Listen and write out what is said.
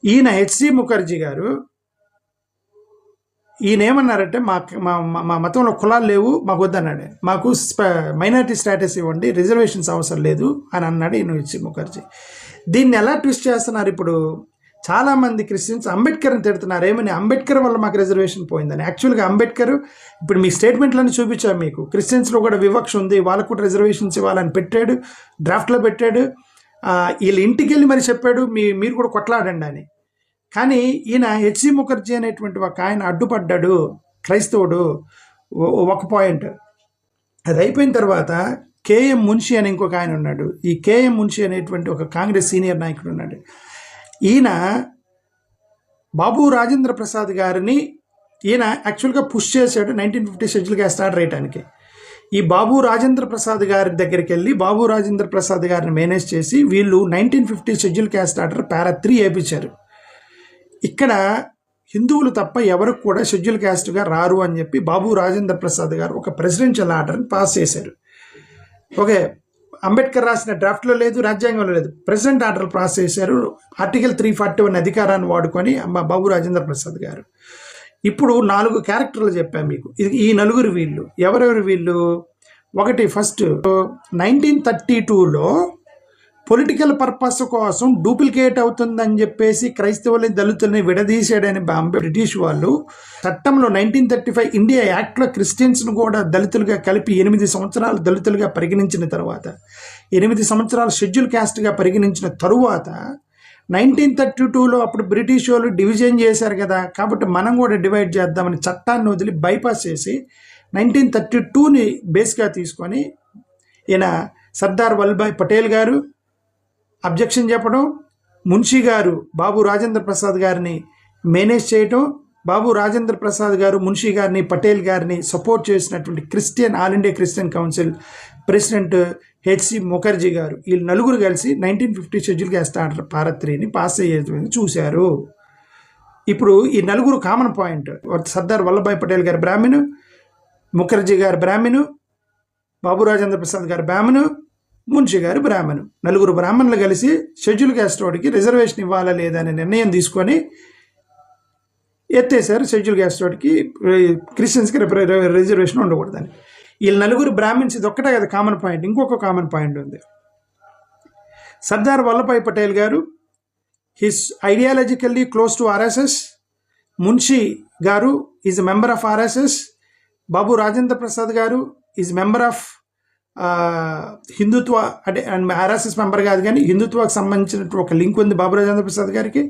ఈయన హెచ్సి ముఖర్జీ గారు ఈయన ఏమన్నారంటే మా మా మా మతంలో కులాలు లేవు, మాకు వద్దన్నాడు. మాకు మైనారిటీ స్టేటస్ ఇవ్వండి, రిజర్వేషన్స్ అవసరం లేదు అని అన్నాడు ఈయన హెచ్సి ముఖర్జీ. దీన్ని ఎలా ట్విస్ట్ చేస్తున్నారు ఇప్పుడు? చాలామంది క్రిస్టియన్స్ అంబేద్కర్ని తిడుతున్నారు. ఏమని? అంబేద్కర్ వల్ల మాకు రిజర్వేషన్ పోయిందని. యాక్చువల్గా అంబేద్కర్ ఇప్పుడు మీ స్టేట్మెంట్లన్నీ చూపించాం మీకు. క్రిస్టియన్స్లో కూడా వివక్ష ఉంది, వాళ్ళకు కూడా రిజర్వేషన్స్ ఇవ్వాలని పెట్టాడు, డ్రాఫ్ట్లో పెట్టాడు. వీళ్ళ ఇంటికి వెళ్ళి మరి చెప్పాడు మీరు కూడా కొట్లాడండి అని. కానీ ఈయన హెచ్సి ముఖర్జీ అనేటువంటి ఒక ఆయన అడ్డుపడ్డాడు, క్రైస్తవుడు. ఒక పాయింట్ అది అయిపోయిన తర్వాత కేఎం మున్షి అని ఇంకొక ఆయన ఉన్నాడు. ఈ కేఎం మున్షి అనేటువంటి ఒక కాంగ్రెస్ సీనియర్ నాయకుడు ఉన్నాడు. ఈయన బాబు రాజేంద్ర ప్రసాద్ గారిని ఈయన యాక్చువల్గా పుష్ చేశాడు 1950 షెడ్యూల్ క్యాస్ట్ ఆర్డర్ వేయడానికి. ఈ బాబు రాజేంద్ర ప్రసాద్ గారి దగ్గరికి వెళ్ళి బాబు రాజేంద్ర ప్రసాద్ గారిని మేనేజ్ చేసి వీళ్ళు 1950 షెడ్యూల్ క్యాస్ట్ ఆర్డర్ పారా 3 వేయించారు. ఇక్కడ హిందువులు తప్ప ఎవరికి కూడా షెడ్యూల్ క్యాస్ట్గా రారు అని చెప్పి బాబు రాజేంద్ర ప్రసాద్ గారు ఒక ప్రెసిడెన్షియల్ ఆర్డర్ని పాస్ చేశారు. ఓకే, అంబేద్కర్ రాసిన డ్రాఫ్ట్లో లేదు, రాజ్యాంగంలో లేదు, ప్రెసిడెంట్ ఆర్డర్ పాస్ చేశారు. ఆర్టికల్ 341 అధికారాన్ని వాడుకొని బాబు రాజేంద్ర ప్రసాద్ గారు. ఇప్పుడు 4 క్యారెక్టర్లు చెప్పాను మీకు. ఈ నలుగురు వీళ్ళు ఎవరెవరు వీళ్ళు? ఒకటి, ఫస్ట్ 1932లో పొలిటికల్ పర్పస్ కోసం డూప్లికేట్ అవుతుందని చెప్పేసి క్రైస్తవులని దళితులని విడదీశాడని బ్రిటిష్ వాళ్ళు చట్టంలో 1935 ఇండియా యాక్ట్లో క్రిస్టియన్స్ను కూడా దళితులుగా కలిపి 8 సంవత్సరాలు దళితులుగా పరిగణించిన తర్వాత 8 సంవత్సరాలు షెడ్యూల్ క్యాస్ట్గా పరిగణించిన తరువాత 1932లో అప్పుడు బ్రిటిష్ వాళ్ళు డివిజన్ చేశారు కదా, కాబట్టి మనం కూడా డివైడ్ చేద్దామని చట్టాన్ని వదిలి బైపాస్ చేసి 1932ని బేస్గా తీసుకొని ఈయన సర్దార్ వల్లభాయ్ పటేల్ గారు అబ్జెక్షన్ చెప్పడం, మున్షి గారు బాబు రాజేంద్ర ప్రసాద్ గారిని మేనేజ్ చేయటం, బాబు రాజేంద్ర ప్రసాద్ గారు మున్షి గారిని పటేల్ గారిని సపోర్ట్ చేసినటువంటి all India Christian council president HC Mukherjee గారు, వీళ్ళు నలుగురు కలిసి 1950 షెడ్యూల్ క్యాస్ట్ ఆర్డర్ పారా 3ని పాస్ అయ్యేది చూశారు. ఇప్పుడు ఈ నలుగురు కామన్ పాయింట్, సర్దార్ వల్లభాయ్ పటేల్ గారు బ్రాహ్మణు, ముఖర్జీ గారు బ్రాహ్మణు, బాబు రాజేంద్ర ప్రసాద్ గారు బ్రాహ్మణు, మున్షి గారు బ్రాహ్మణు. నలుగురు బ్రాహ్మణులు కలిసి షెడ్యూల్ క్యాస్ట్ వాడికి రిజర్వేషన్ ఇవ్వాలా లేదా అనే నిర్ణయం తీసుకొని ఎత్తేసారు. షెడ్యూల్ క్యాస్ట్ వాడికి క్రిస్టియన్స్కి రిజర్వేషన్ ఉండకూడదని. వీళ్ళు నలుగురు బ్రాహ్మిన్స్, ఇది ఒక్కటే కదా కామన్ పాయింట్. ఇంకొక కామన్ పాయింట్ ఉంది. సర్దార్ వల్లభాయ్ పటేల్ గారు his ideologically close to RSS, Munshi గారు is member of RSS, Babu Rajendra Prasad గారు ఈజ్ మెంబర్ ఆఫ్ హిందుత్వ, అంటే ఆర్ఎస్ఎస్ మెంబర్ కాదు కానీ హిందుత్వకు సంబంధించిన ఒక లింక్ ఉంది బాబు రాజేంద్ర ప్రసాద్ గారికి.